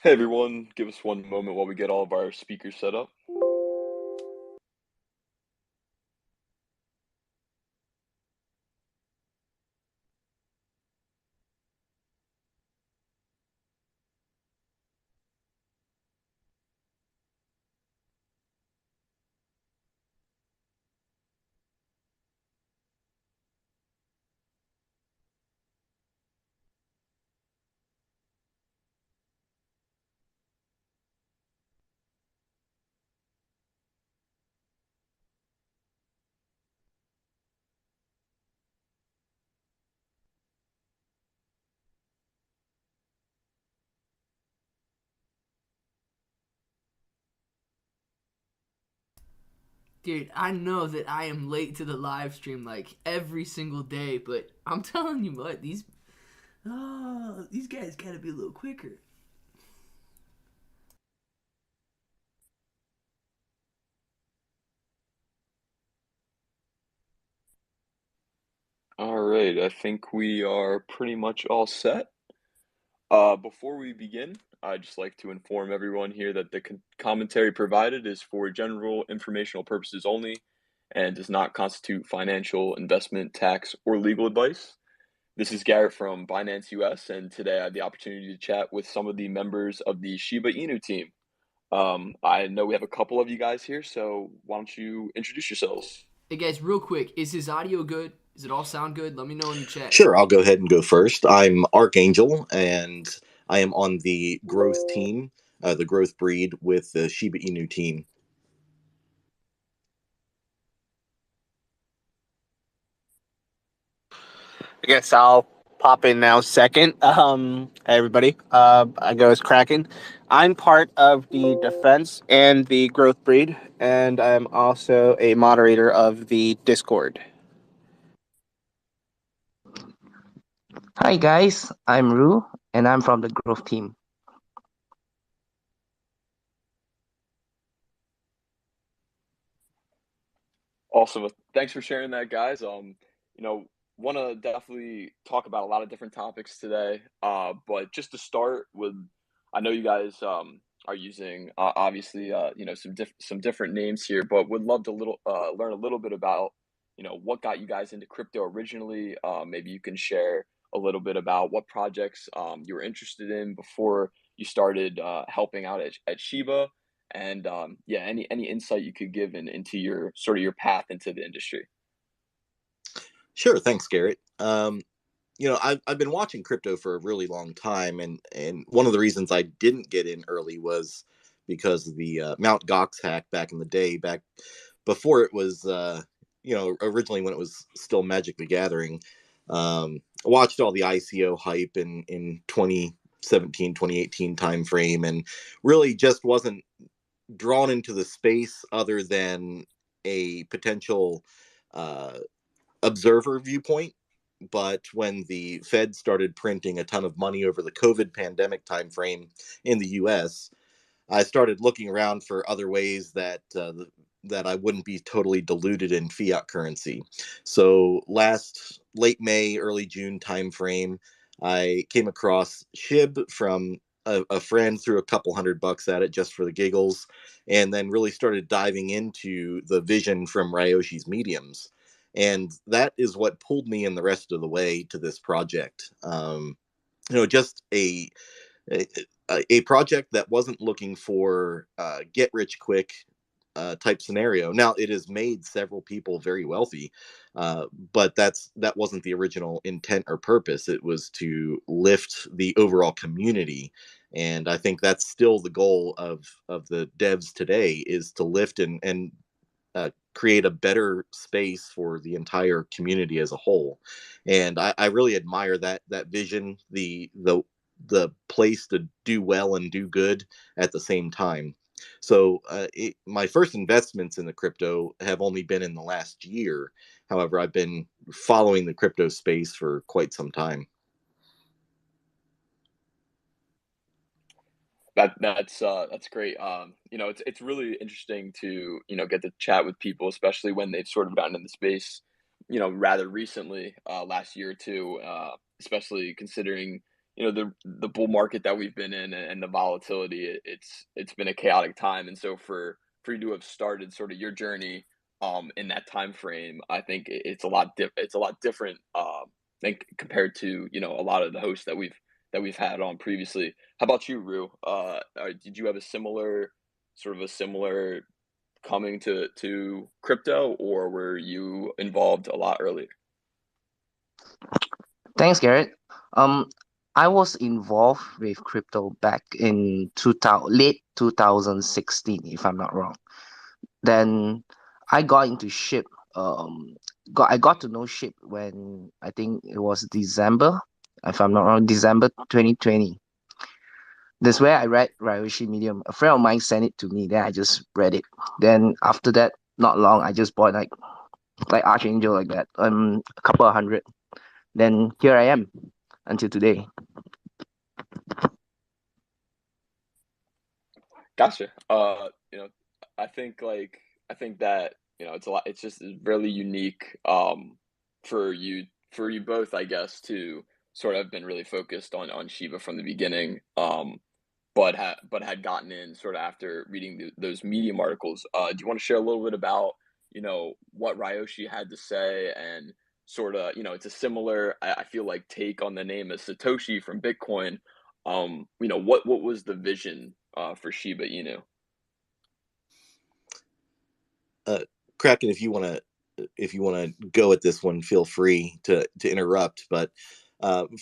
Hey everyone, give us one moment while we get all of our speakers set up. Dude, I know that I am late to the live stream like every single day, but I'm telling you what, these guys gotta be a little quicker. All right, I think we are pretty much all set. Before we begin, I'd just like to inform everyone here that the commentary provided is for general informational purposes only and does not constitute financial, investment, tax, or legal advice. This is Garrett from Binance US, and today I have the opportunity to chat with some of the members of the Shiba Inu team. I know we have a couple of you guys here, so why don't you introduce yourselves? Hey guys, real quick, is his audio good? Does it all sound good? Let me know in the chat. Sure, I'll go ahead and go first. I'm Archangel, and I am on the growth team, the growth breed with the Shiba Inu team. I guess I'll pop in now second. Hey everybody. I go as Kraken. I'm part of the defense and the growth breed, and I'm also a moderator of the Discord. Hi guys, I'm Ru and I'm from the growth team. Awesome. Thanks for sharing that, guys. Want to definitely talk about a lot of different topics today. But just to start with, I know you guys are using obviously some different names here, but would love to learn a little bit about what got you guys into crypto originally. Maybe you can share a little bit about what projects you were interested in before you started helping out at Shiba, and yeah, any insight you could give into your sort of your path into the industry. Sure, thanks, Garrett. I've been watching crypto for a really long time, and one of the reasons I didn't get in early was because of the Mount Gox hack back in the day, back before it was, originally when it was still Magic the Gathering. I watched all the ICO hype in 2017, 2018 timeframe, and really just wasn't drawn into the space other than a potential uh, observer viewpoint. But when the Fed started printing a ton of money over the COVID pandemic timeframe in the U.S., I started looking around for other ways that I wouldn't be totally diluted in fiat currency. So last late May, early June timeframe, I came across Shib from a friend, threw a couple $100 at it just for the giggles, and then really started diving into the vision from Ryoshi's mediums. And that is what pulled me in the rest of the way to this project. Just a, a project that wasn't looking for get rich quick type scenario. Now it has made several people very wealthy, but that wasn't the original intent or purpose. It was to lift the overall community, and I think that's still the goal of the devs today, is to lift and create a better space for the entire community as a whole. And I really admire that vision, the place to do well and do good at the same time. So my first investments in the crypto have only been in the last year. However, I've been following the crypto space for quite some time. That's great. It's really interesting to get to chat with people, especially when they've sort of gotten in the space, rather recently, last year or two. Especially considering the bull market that we've been in and the volatility, it's been a chaotic time. And so for you to have started sort of your journey in that time frame, I think it's a lot different than compared to a lot of the hosts that we've had on previously. How about you, Rue? Did you have a similar coming to crypto, or were you involved a lot earlier? Thanks, Garrett. Um, I was involved with crypto back in late 2016, if I'm not wrong. Then I got into Shib. Um, I got to know Shib when I think it was December, if I'm not wrong, December 2020. That's where I read Ryoshi Medium. A friend of mine sent it to me. Then I just read it. Then after that, not long, I just bought like Archangel like that. A couple of hundred. Then here I am until today. Gotcha. I think that it's a lot. It's just really unique for you both, I guess, to sort of have been really focused on Shiba from the beginning, but had gotten in sort of after reading those Medium articles. Do you want to share a little bit about what Ryoshi had to say and sort of it's a similar I feel like take on the name of Satoshi from Bitcoin. What was the vision for Shiba Inu? Kraken, if you want to go at this one, feel free to interrupt. But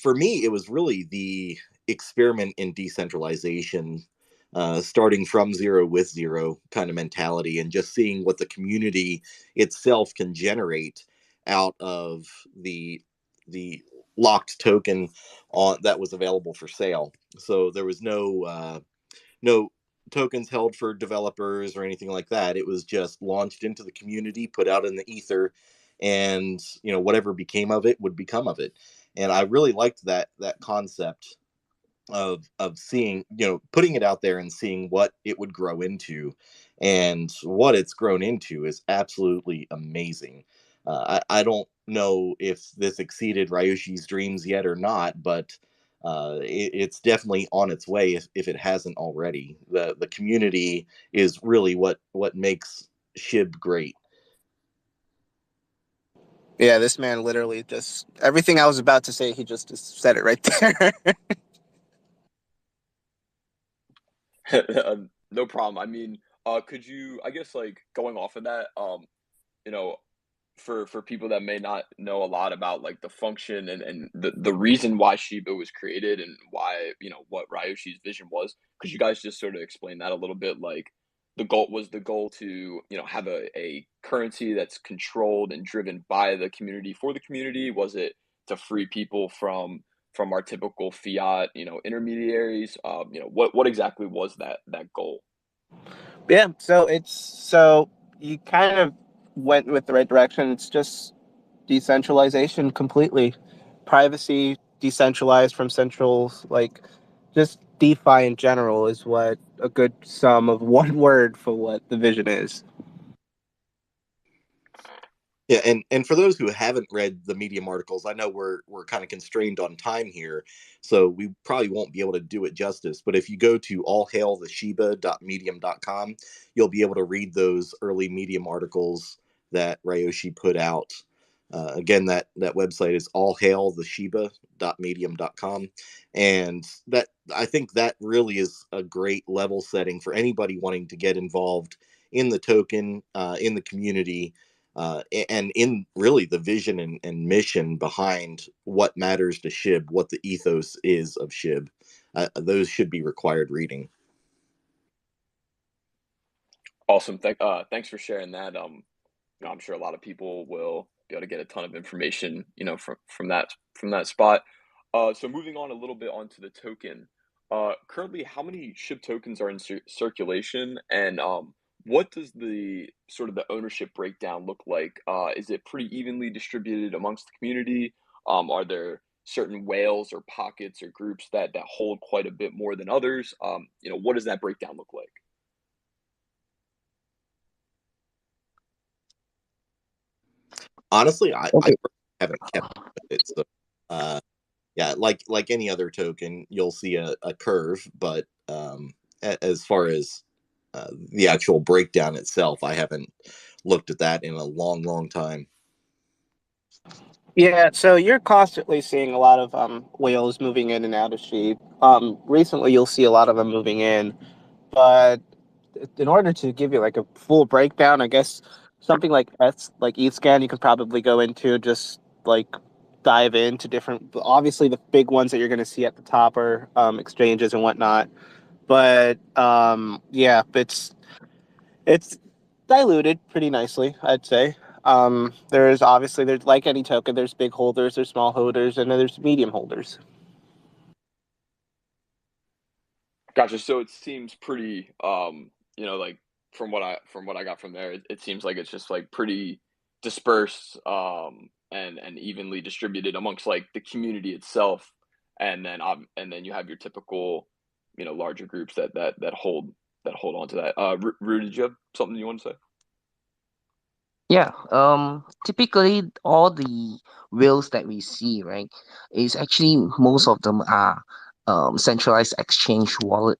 for me, it was really the experiment in decentralization, starting from zero with zero kind of mentality, and just seeing what the community itself can generate out of the locked token that was available for sale. So there was no tokens held for developers or anything like that. It was just launched into the community, put out in the ether, and whatever became of it would become of it. And I really liked that concept of seeing, putting it out there and seeing what it would grow into. And what it's grown into is absolutely amazing. I don't know if this exceeded Ryoshi's dreams yet or not, but it's definitely on its way if it hasn't already. The community is really what makes Shib great. Yeah, this man literally just everything I was about to say, he just said it right there. No problem. I mean, could you, I guess, like going off of that, you know, for people that may not know a lot about like the function and the reason why Shiba was created and why, what Ryoshi's vision was, could you guys just sort of explain that a little bit? Like the goal to, have a currency that's controlled and driven by the community for the community? Was it to free people from our typical fiat, intermediaries? What exactly was that goal? Yeah, so you kind of went with the right direction. It's just decentralization completely. Privacy decentralized from central, like just DeFi in general is what a good sum of one word for what the vision is. Yeah, and for those who haven't read the Medium articles, I know we're kind of constrained on time here, so we probably won't be able to do it justice. But if you go to allhailtheshiba.medium.com, you'll be able to read those early Medium articles that Ryoshi put out. Again, that website is allhailtheshiba.medium.com, and that I think that really is a great level setting for anybody wanting to get involved in the token, in the community, and in really the vision and mission behind what matters to Shib, what the ethos is of Shib. Those should be required reading. Awesome. Thanks for sharing that. I'm sure a lot of people will be able to get a ton of information, from that spot. So moving on a little bit onto the token. Currently, how many SHIB tokens are in circulation, and what does the sort of the ownership breakdown look like? Is it pretty evenly distributed amongst the community? Are there certain whales or pockets or groups that hold quite a bit more than others? What does that breakdown look like? Honestly, I Okay. haven't kept with it, so yeah, like any other token, you'll see a curve, but as far as the actual breakdown itself, I haven't looked at that in a long time. Yeah, so you're constantly seeing a lot of whales moving in and out of Sheep. Recently, you'll see a lot of them moving in, but in order to give you like a full breakdown, I guess something like ETHScan, you could probably go into just like dive into different. Obviously, the big ones that you're going to see at the top are exchanges and whatnot. But yeah, it's diluted pretty nicely, I'd say. There's like any token, there's big holders, there's small holders, and then there's medium holders. Gotcha. So it seems pretty, like from what I got from there, it seems like it's just like pretty dispersed, and evenly distributed amongst like the community itself, and then you have your typical, larger groups that hold on to that. Rue, did you have something you want to say? Yeah, typically all the whales that we see, right, is actually most of them are centralized exchange wallet.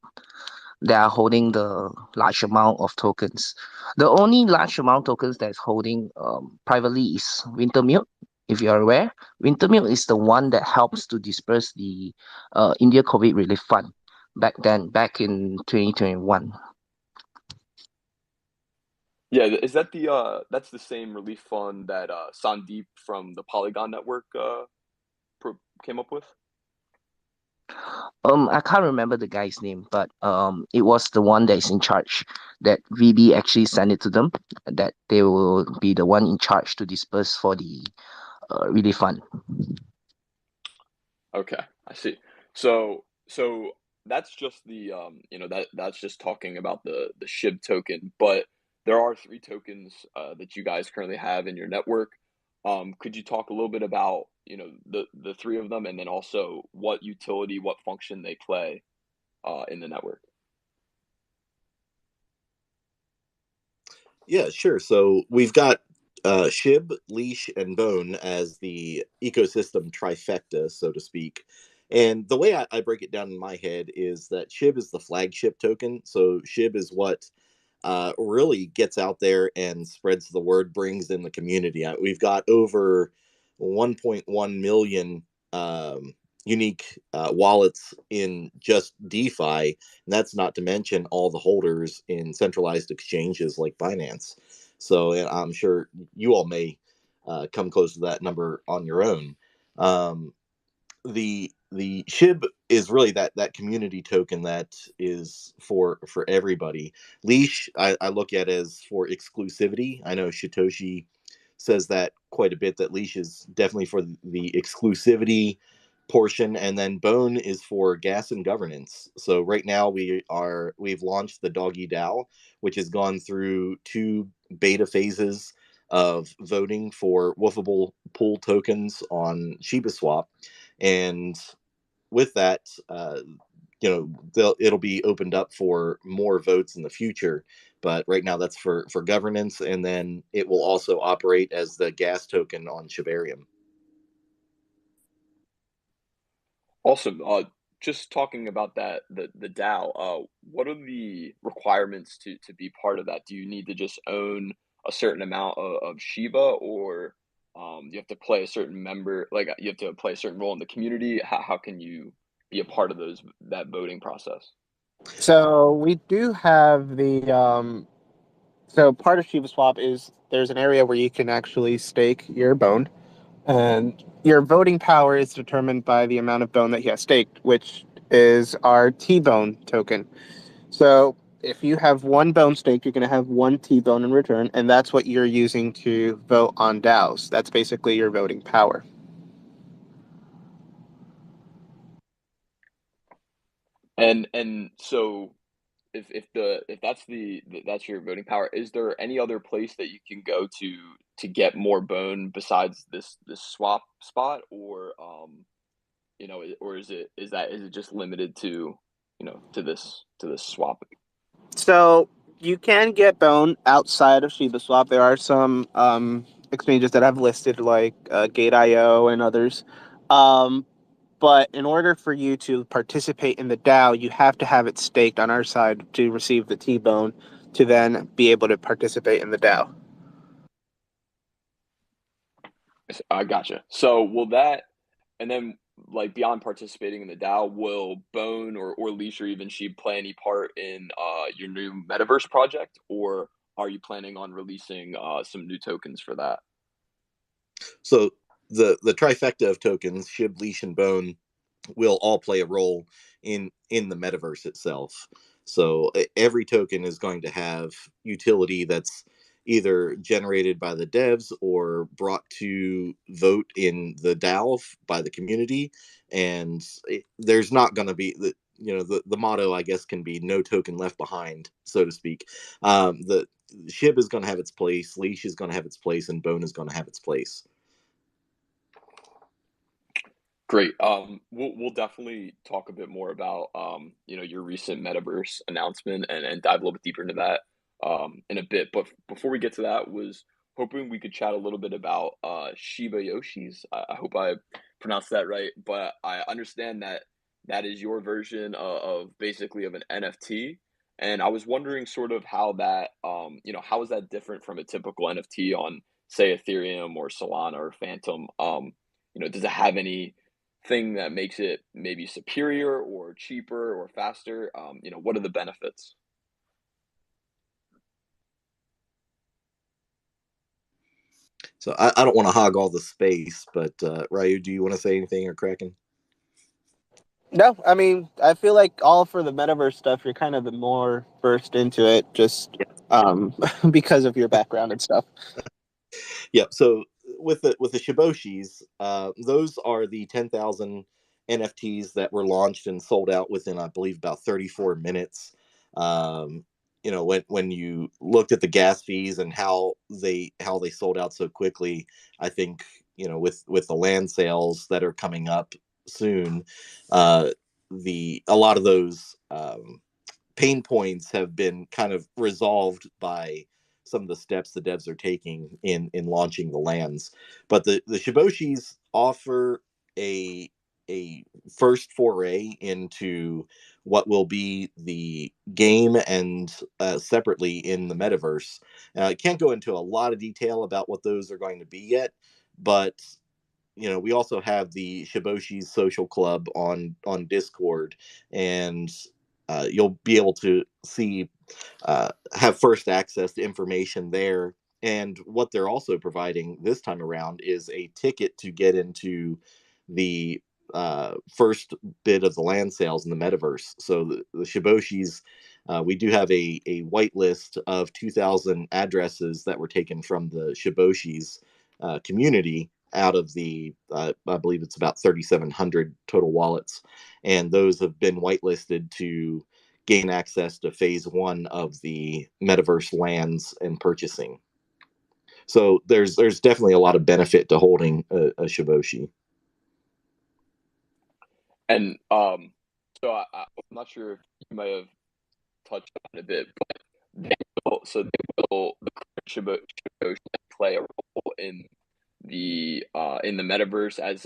They are holding the large amount of tokens. The only large amount tokens that's holding privately is Wintermute. If you are aware, Wintermute is the one that helps to disperse the India COVID relief fund back in 2021. Yeah, is that that's the same relief fund that Sandeep from the Polygon Network came up with? I can't remember the guy's name, but it was the one that is in charge. That VB actually sent it to them. That they will be the one in charge to disperse for the relief fund. Okay, I see. So that's just that's just talking about the SHIB token, but there are three tokens that you guys currently have in your network. Could you talk a little bit about, the three of them, and then also what utility, what function they play in the network? Yeah, sure. So we've got Shib, Leash, and Bone as the ecosystem trifecta, so to speak. And the way I break it down in my head is that Shib is the flagship token. So Shib is what really gets out there and spreads the word, brings in the community. We've got over 1.1 million unique wallets in just DeFi, and that's not to mention all the holders in centralized exchanges like Binance. So and I'm sure you all may come close to that number on your own. Um, the Shib is really that community token that is for everybody. Leash I look at as for exclusivity. I know Satoshi says that quite a bit, that Leash is definitely for the exclusivity portion, and then Bone is for gas and governance. So right now we've launched the Doggy DAO, which has gone through two beta phases of voting for woofable pool tokens on Shiba Swap, and with that, it'll be opened up for more votes in the future. But right now, that's for governance, and then it will also operate as the gas token on Shibarium. Awesome. Just talking about that, the DAO. What are the requirements to be part of that? Do you need to just own a certain amount of Shiba, or you have to play a certain you have to play a certain role in the community? How can you be a part of that voting process? So we do have so part of Shiba Swap is there's an area where you can actually stake your bone, and your voting power is determined by the amount of bone that you have staked, which is our T-bone token. So if you have one bone stake, you're going to have one T-bone in return, and that's what you're using to vote on DAOs. That's basically your voting power. And so if that's your voting power, is there any other place that you can go to get more bone besides this swap spot, or or is it just limited to, to this swap? So you can get bone outside of Shiba Swap. There are some exchanges that have listed like Gate.io and others. Um, But in order for you to participate in the DAO, you have to have it staked on our side to receive the T-bone to then be able to participate in the DAO. I gotcha. So will that, and then like beyond participating in the DAO, will Bone or Leash or even Sheep play any part in your new metaverse project, or are you planning on releasing some new tokens for that? So the trifecta of tokens, Shib, Leash, and Bone, will all play a role in the metaverse itself. So every token is going to have utility that's either generated by the devs or brought to vote in the DAO by the community. And there's not going to be the motto, I guess, can be no token left behind, so to speak. The Shib is going to have its place, Leash is going to have its place, and Bone is going to have its place. Great. We'll definitely talk a bit more about your recent metaverse announcement and dive a little bit deeper into that in a bit. But before we get to that, was hoping we could chat a little bit about Shiba Yoshis. I hope I pronounced that right, but I understand that that is your version of basically of an NFT. And I was wondering sort of how that how is that different from a typical NFT on say Ethereum or Solana or Phantom? Does it have any thing that makes it maybe superior or cheaper or faster? What are the benefits? So I don't want to hog all the space, but Ryu, do you want to say anything, or Kraken? No, I mean, I feel like all for the metaverse stuff, you're kind of the more versed into it just because of your background and stuff. Yeah. So with the Shiboshis, those are the 10,000 NFTs that were launched and sold out within, I believe, about 34 minutes. When you looked at the gas fees and how they sold out so quickly, I think with the land sales that are coming up soon, a lot of those pain points have been kind of resolved by some of the steps the devs are taking in launching the lands. But the Shiboshis offer a first foray into what will be the game, and separately in the metaverse. I can't go into a lot of detail about what those are going to be yet, but we also have the Shiboshis social club on Discord, and you'll be able to see have first access to information there. And what they're also providing this time around is a ticket to get into the first bit of the land sales in the metaverse. So the Shiboshis, we do have a white list of 2,000 addresses that were taken from the Shiboshis community out of the, I believe it's about 3,700 total wallets. And those have been whitelisted to gain access to phase one of the metaverse lands and purchasing. So there's definitely a lot of benefit to holding a Shiboshi. And I'm not sure if you might have touched on it a bit, but they will the Shiboshi play a role in the metaverse as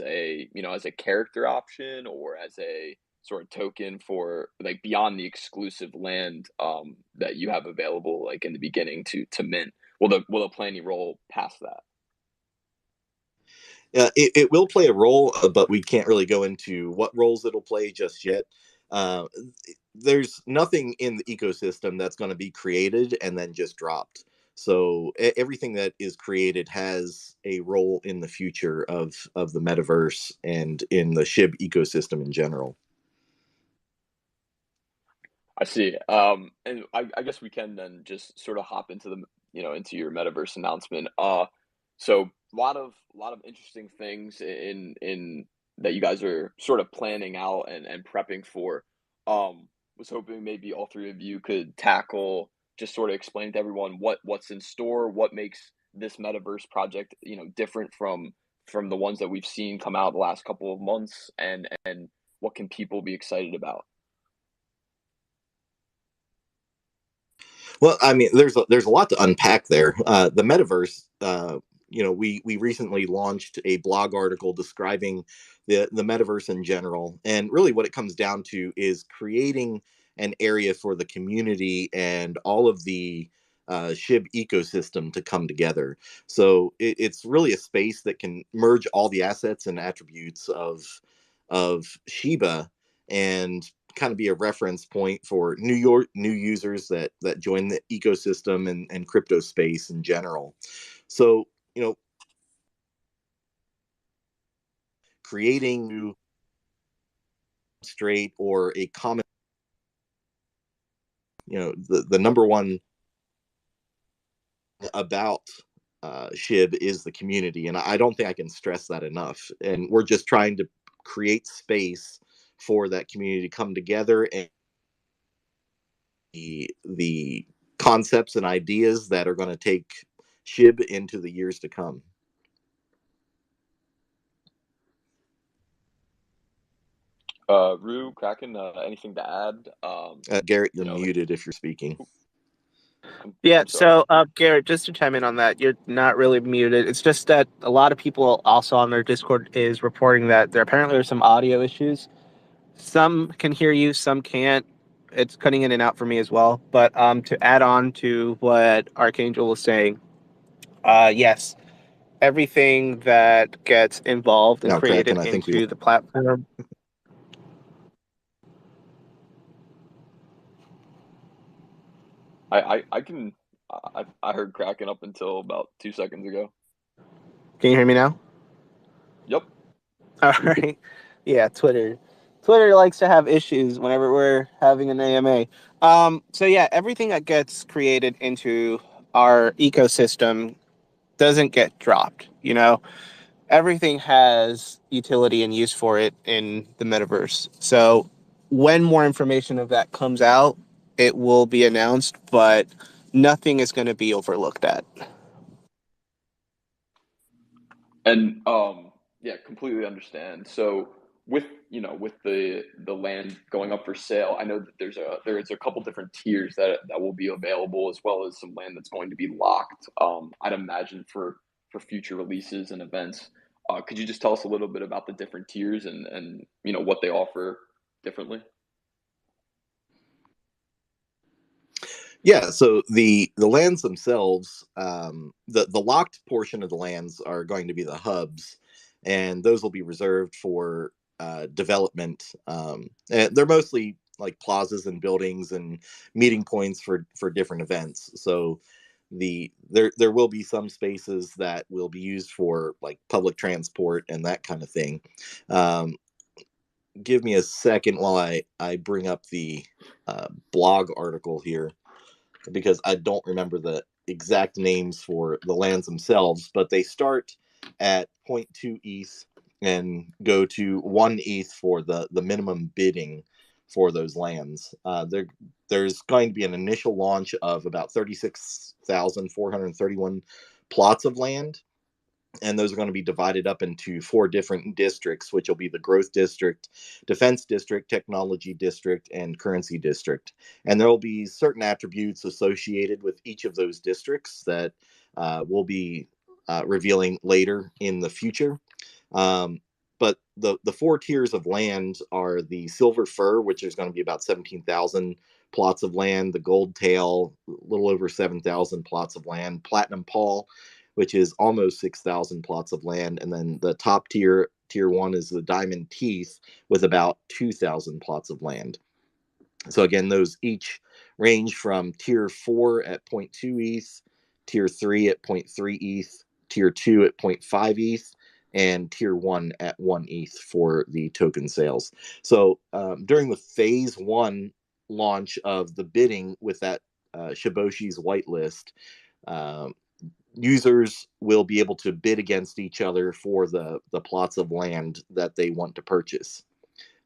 a character option or as a sort of token for like beyond the exclusive land that you have available like in the beginning to mint. Will it play any role past that? It will play a role, but we can't really go into what roles it'll play just yet. Uh, there's nothing in the ecosystem that's going to be created and then just dropped. So everything that is created has a role in the future of the metaverse and in the Shib ecosystem in general. I see. And I guess we can then just sort of hop into into your metaverse announcement. So a lot of interesting things in that you guys are sort of planning out and prepping for. Was hoping maybe all three of you could tackle, just sort of explain to everyone what's in store, what makes this metaverse project, different from the ones that we've seen come out the last couple of months, and what can people be excited about? Well, I mean, there's a lot to unpack there. The metaverse, we recently launched a blog article describing the metaverse in general, and really what it comes down to is creating an area for the community and all of the Shib ecosystem to come together. So it's really a space that can merge all the assets and attributes of Shiba, and kind of be a reference point for new users that join the ecosystem and crypto space in general. So, creating new straight or a common, the number one about Shib is the community, and I don't think I can stress that enough. And we're just trying to create space for that community to come together, and the concepts and ideas that are going to take Shib into the years to come. Rue, Kraken, anything to add? Garrett, you're muted if you're speaking. Yeah, so Garrett, just to chime in on that, you're not really muted. It's just that a lot of people also on their Discord is reporting that there apparently are some audio issues. Some can hear you, some can't. It's cutting in and out for me as well. But to add on to what Archangel was saying, yes, everything that gets involved and created Kraken, into the platform. I heard Kraken up until about 2 seconds ago. Can you hear me now? Yep. All right. Yeah, Twitter likes to have issues whenever we're having an AMA. So yeah, everything that gets created into our ecosystem doesn't get dropped. Everything has utility and use for it in the metaverse. So when more information of that comes out, it will be announced, but nothing is going to be overlooked at. And yeah, completely understand. So with the land going up for sale, I know that there's a couple different tiers that will be available, as well as some land that's going to be locked. I'd imagine for future releases and events. Could you just tell us a little bit about the different tiers and what they offer differently? Yeah, so the lands themselves, the locked portion of the lands are going to be the hubs, and those will be reserved for development. And they're mostly like plazas and buildings and meeting points for different events. So there will be some spaces that will be used for like public transport and that kind of thing. Give me a second while I bring up the blog article here, because I don't remember the exact names for the lands themselves, but they start at 0.2 ETH and go to 1 ETH for the minimum bidding for those lands. There's going to be an initial launch of about 36,431 plots of land, and those are going to be divided up into 4 different districts, which will be the growth district, defense district, technology district, and currency district. And there will be certain attributes associated with each of those districts that we'll be revealing later in the future. But the 4 tiers of land are the silver fir, which is going to be about 17,000 plots of land, the gold tail, a little over 7,000 plots of land, platinum paw, which is almost 6,000 plots of land, and then the top tier 1 is the diamond teeth with about 2,000 plots of land. So again, those each range from tier 4 at 0.2 ETH, tier 3 at 0.3 ETH, tier 2 at 0.5 ETH, and tier 1 at 1 ETH for the token sales. So during the phase 1 launch of the bidding with that Shiboshi's whitelist, users will be able to bid against each other for the plots of land that they want to purchase.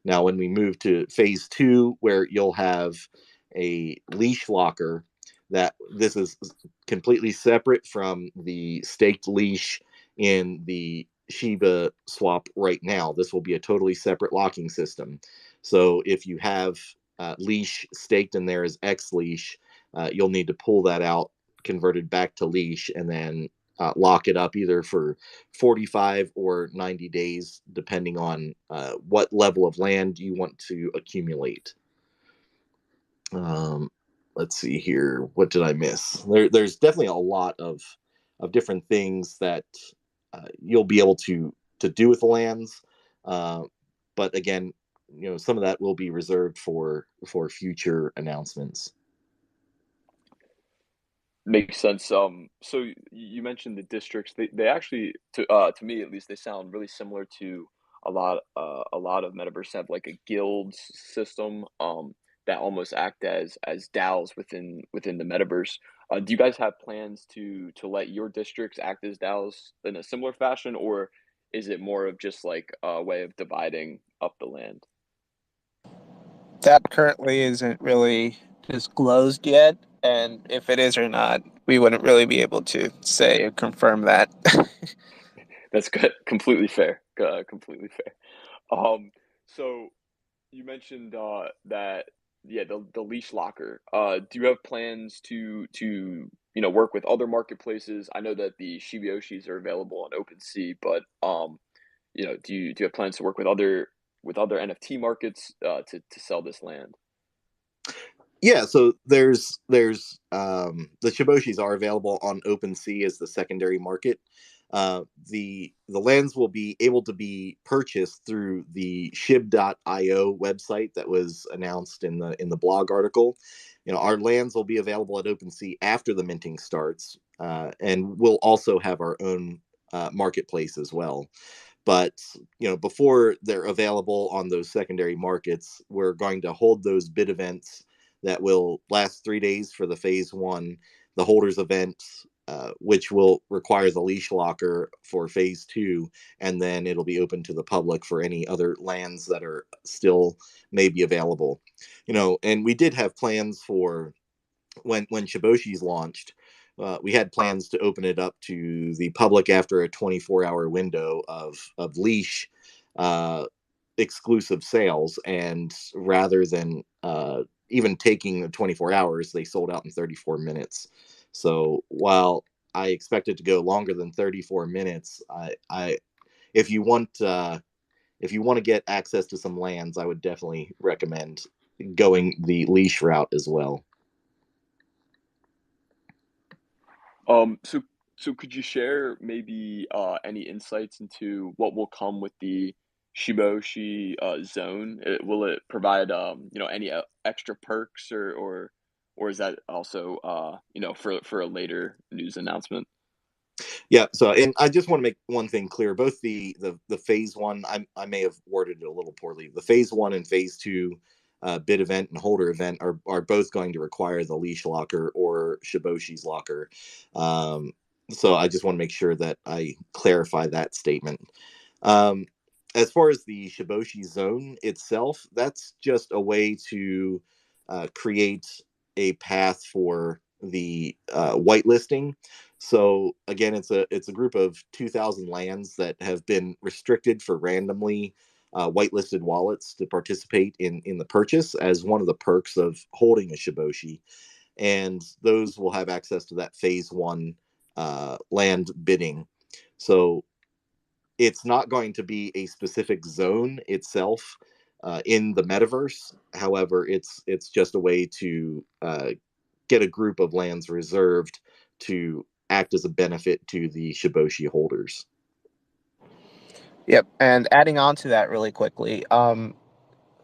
Now, when we move to phase 2, where you'll have a leash locker, that this is completely separate from the staked leash in the Shiba swap right now. This will be a totally separate locking system. So if you have leash staked in there as X leash, you'll need to pull that out, converted back to leash, and then lock it up either for 45 or 90 days, depending on what level of land you want to accumulate. Let's see here. What did I miss? There's definitely a lot of different things that you'll be able to do with the lands. But again, some of that will be reserved for future announcements. Makes sense. So you mentioned the districts. They actually, to me at least, they sound really similar to a lot of metaverse have like a guilds system that almost act as DAOs within the metaverse. Do you guys have plans to let your districts act as DAOs in a similar fashion, or is it more of just like a way of dividing up the land? That currently isn't really disclosed yet, and if it is or not, we wouldn't really be able to say or confirm that. That's good. Completely fair. Completely fair. So you mentioned that yeah, the leash locker. Do you have plans to work with other marketplaces? I know that the Shiba Yoshis are available on OpenSea, but do you have plans to work with other NFT markets to sell this land? Yeah, so the Shiboshis are available on OpenSea as the secondary market. The lands will be able to be purchased through the Shib.io website that was announced in the blog article. Our lands will be available at OpenSea after the minting starts, and we'll also have our own marketplace as well. But before they're available on those secondary markets, we're going to hold those bid events that will last 3 days for the phase one, the holders event, which will require the leash locker for phase two, and then it'll be open to the public for any other lands that are still maybe available. And we did have plans for when Shiboshi's launched. We had plans to open it up to the public after a 24-hour window of leash exclusive sales, and rather than even taking the 24 hours, they sold out in 34 minutes. So while I expected to go longer than 34 minutes, I if you want to get access to some lands, I would definitely recommend going the leash route as well. So could you share maybe any insights into what will come with the Shiboshi zone? Will it provide any extra perks or is that also for a later news announcement? Yeah. So, and I just want to make one thing clear: both the phase one, I may have worded it a little poorly. The phase one and phase two bid event and holder event are both going to require the leash locker or Shiboshi's locker. Um, so I just want to make sure that I clarify that statement. Um, as far as the Shiboshi zone itself, that's just a way to create a path for the whitelisting. So again, it's a group of 2,000 lands that have been restricted for randomly whitelisted wallets to participate in the purchase as one of the perks of holding a Shiboshi, and those will have access to that phase one land bidding. So it's not going to be a specific zone itself in the metaverse. However, it's just a way to get a group of lands reserved to act as a benefit to the Shiboshi holders. Yep, and adding on to that really quickly,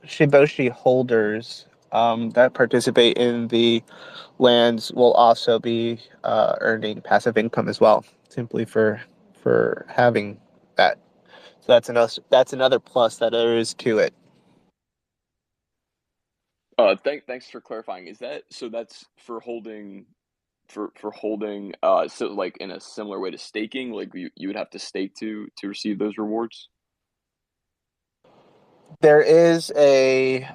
Shiboshi holders that participate in the lands will also be earning passive income as well, simply for having that. So that's another plus that there is to it. Thanks for clarifying. Is that so? That's for holding for holding so like in a similar way to staking, like you would have to stake to receive those rewards? There is a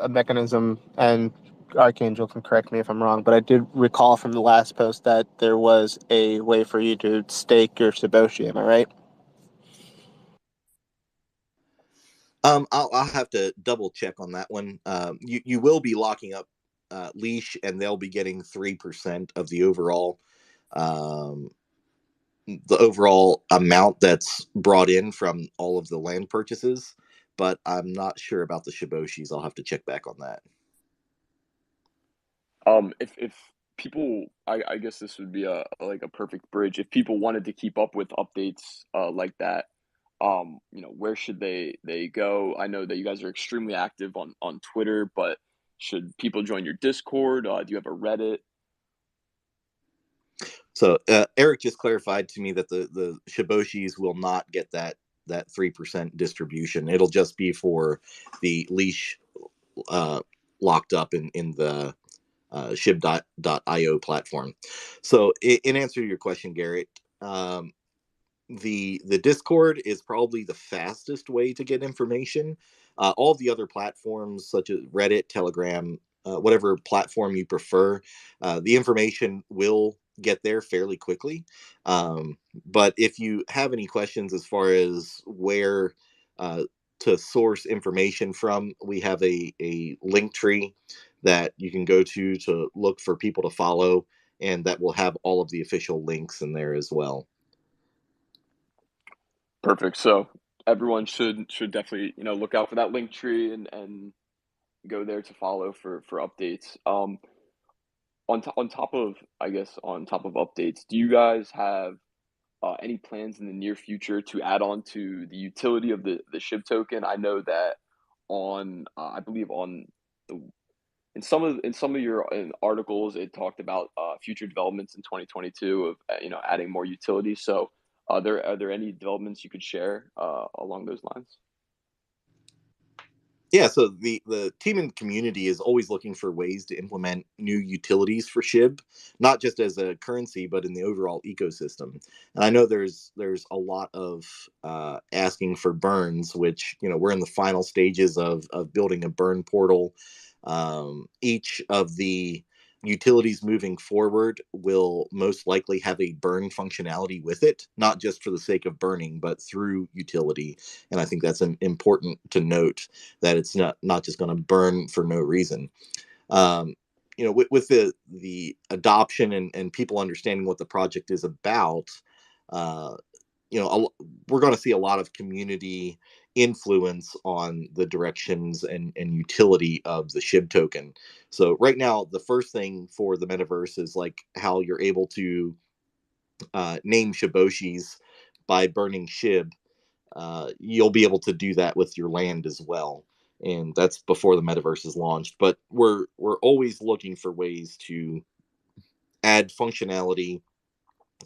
mechanism, and Archangel can correct me if I'm wrong, but I did recall from the last post that there was a way for you to stake your Shiboshi. Am I right? I'll have to double check on that one. You will be locking up leash, and they'll be getting 3% of the overall the overall amount that's brought in from all of the land purchases, but I'm not sure about the Shiboshis. I'll have to check back on that. If people, I guess this would be a perfect bridge. If people wanted to keep up with updates like that, where should they go? I know that you guys are extremely active on Twitter, but should people join your Discord? Do you have a Reddit? So Eric just clarified to me that the Shiboshis will not get that 3% distribution. It'll just be for the leash locked up in the Shib.io platform. So in answer to your question, Garrett, the Discord is probably the fastest way to get information. All the other platforms such as Reddit, Telegram, whatever platform you prefer, the information will get there fairly quickly. But if you have any questions as far as where to source information from, we have a link tree that you can go to look for people to follow, and that will have all of the official links in there as well. Perfect. So everyone should definitely look out for that link tree and go there to follow for updates. On top of on top of updates, do you guys have any plans in the near future to add on to the utility of the SHIB token? I know that I believe on the in some of your articles, it talked about future developments in 2022 of adding more utility. So, are there any developments you could share along those lines? Yeah, so the team and community is always looking for ways to implement new utilities for SHIB, not just as a currency, but in the overall ecosystem. And I know there's a lot of asking for burns, which we're in the final stages of building a burn portal. Each of the utilities moving forward will most likely have a burn functionality with it, not just for the sake of burning, but through utility. And I think that's important to note, that it's not just going to burn for no reason. With the adoption and people understanding what the project is about, uh, we're going to see a lot of community influence on the directions and utility of the SHIB token. So right now, the first thing for the metaverse is like how you're able to name Shiboshis by burning SHIB. You'll be able to do that with your land as well, and that's before the metaverse is launched. But we're always looking for ways to add functionality,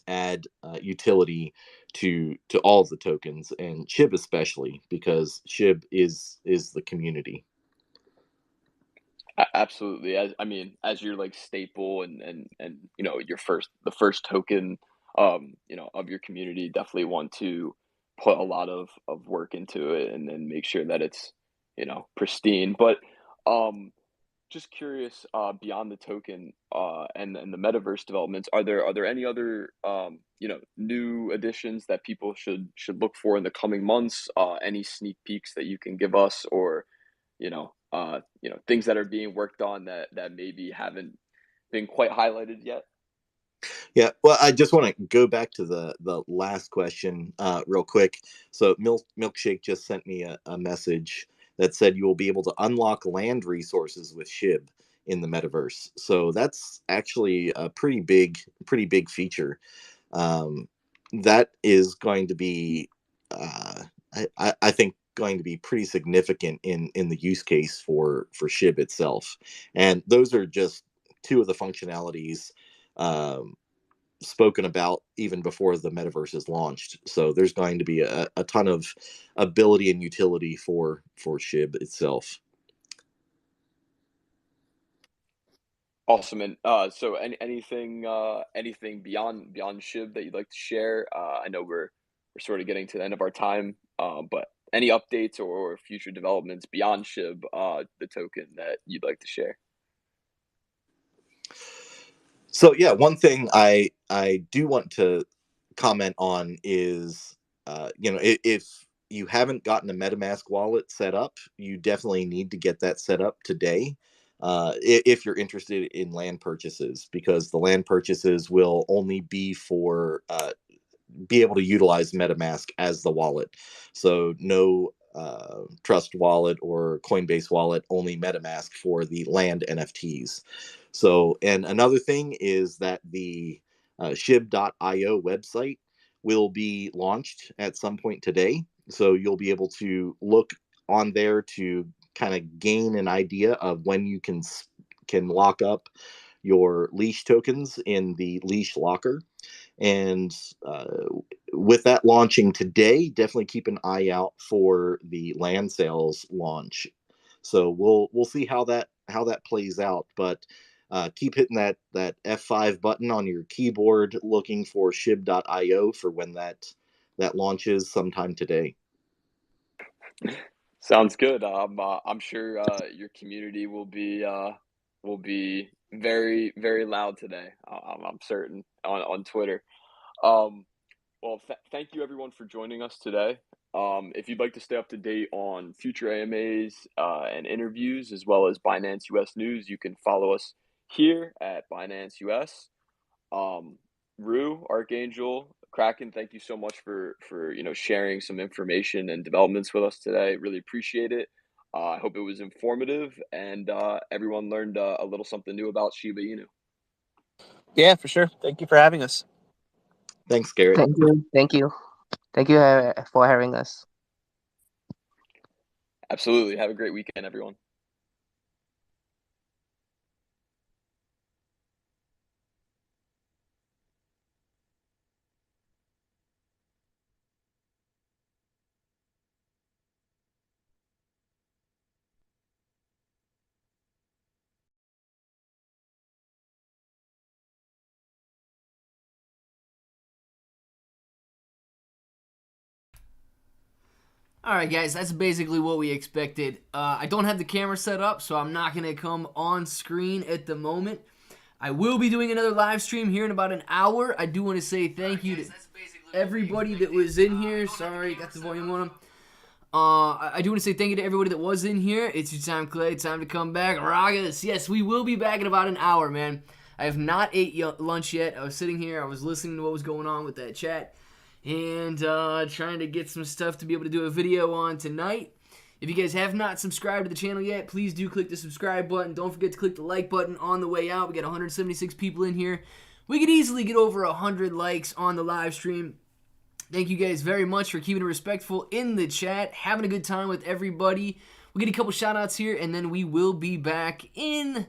add utility to all of the tokens, and Shib especially, because Shib is the community. Absolutely. As your like staple and the first token, of your community, definitely want to put a lot of work into it and then make sure that it's pristine. But um, just curious, beyond the token and the metaverse developments, are there any other new additions that people should look for in the coming months? Any sneak peeks that you can give us, or things that are being worked on that maybe haven't been quite highlighted yet? Yeah, well, I just want to go back to the last question real quick. So Milkshake just sent me a message that said you will be able to unlock land resources with Shib in the metaverse. So that's actually a pretty big feature. That is going to be, I think, going to be pretty significant in the use case for Shib itself. And those are just two of the functionalities spoken about even before the metaverse is launched. So there's going to be a ton of ability and utility for Shib itself. Awesome. And so anything beyond Shib that you'd like to share? I know we're sort of getting to the end of our time, but any updates or future developments beyond Shib, the token, that you'd like to share? So yeah, one thing I do want to comment on is, if you haven't gotten a MetaMask wallet set up, you definitely need to get that set up today. If you're interested in land purchases, because the land purchases will only be for be able to utilize MetaMask as the wallet. So no Trust Wallet or Coinbase Wallet, only MetaMask for the land NFTs. So, and another thing is that the Shib.io website will be launched at some point today. So you'll be able to look on there to kind of gain an idea of when you can lock up your leash tokens in the leash locker. And with that launching today, definitely keep an eye out for the land sales launch. So we'll see how that plays out. But keep hitting that F5 button on your keyboard, looking for Shib.io for when that launches sometime today. Sounds good. I'm sure your community will be very, very loud today. I'm certain on Twitter. Well, thank you everyone for joining us today. If you'd like to stay up to date on future AMAs and interviews, as well as Binance US news, you can follow us here at Binance US. Rue, Archangel, Kraken, thank you so much for sharing some information and developments with us today. Really appreciate it. I hope it was informative and everyone learned a little something new about Shiba Inu. Yeah, for sure. Thank you for having us. Thanks, Garrett. Thank you for having us. Absolutely. Have a great weekend, everyone. Alright guys, that's basically what we expected. I don't have the camera set up, so I'm not going to come on screen at the moment. I will be doing another live stream here in about an hour. I do want to say thank you to everybody that was in here. Sorry, got the volume on. I do want to say thank you to everybody that was in here. It's your time, Clay. Time to come back. Ragas, yes, we will be back in about an hour, man. I have not ate lunch yet. I was sitting here. I was listening to what was going on with that chat. And trying to get some stuff to be able to do a video on tonight. If you guys have not subscribed to the channel yet, please do click the subscribe button. Don't forget to click the like button on the way out. We got 176 people in here. We could easily get over 100 likes on the live stream. Thank you guys very much for keeping it respectful in the chat, having a good time with everybody. We'll get a couple shout outs here, and then we will be back in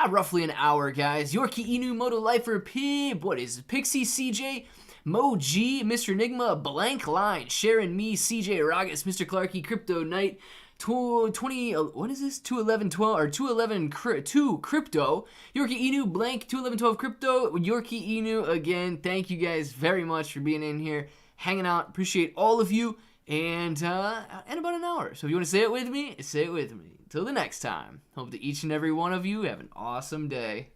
roughly an hour, guys. Yorkie Inu, Moto Lifer, Pib, what is it? Pixie, CJ, Mo G, Mr. Enigma, Blank Line, Sharon, me, CJ Ragas, Mr. Clarky, Crypto Knight, 20, what is this? 21112 or 211 Crypto, Yorkie Inu, Blank, 21112 Crypto, Yorkie Inu again. Thank you guys very much for being in here, hanging out. Appreciate all of you. And in about an hour. So if you want to say it with me, say it with me. Until the next time, hope that each and every one of you have an awesome day.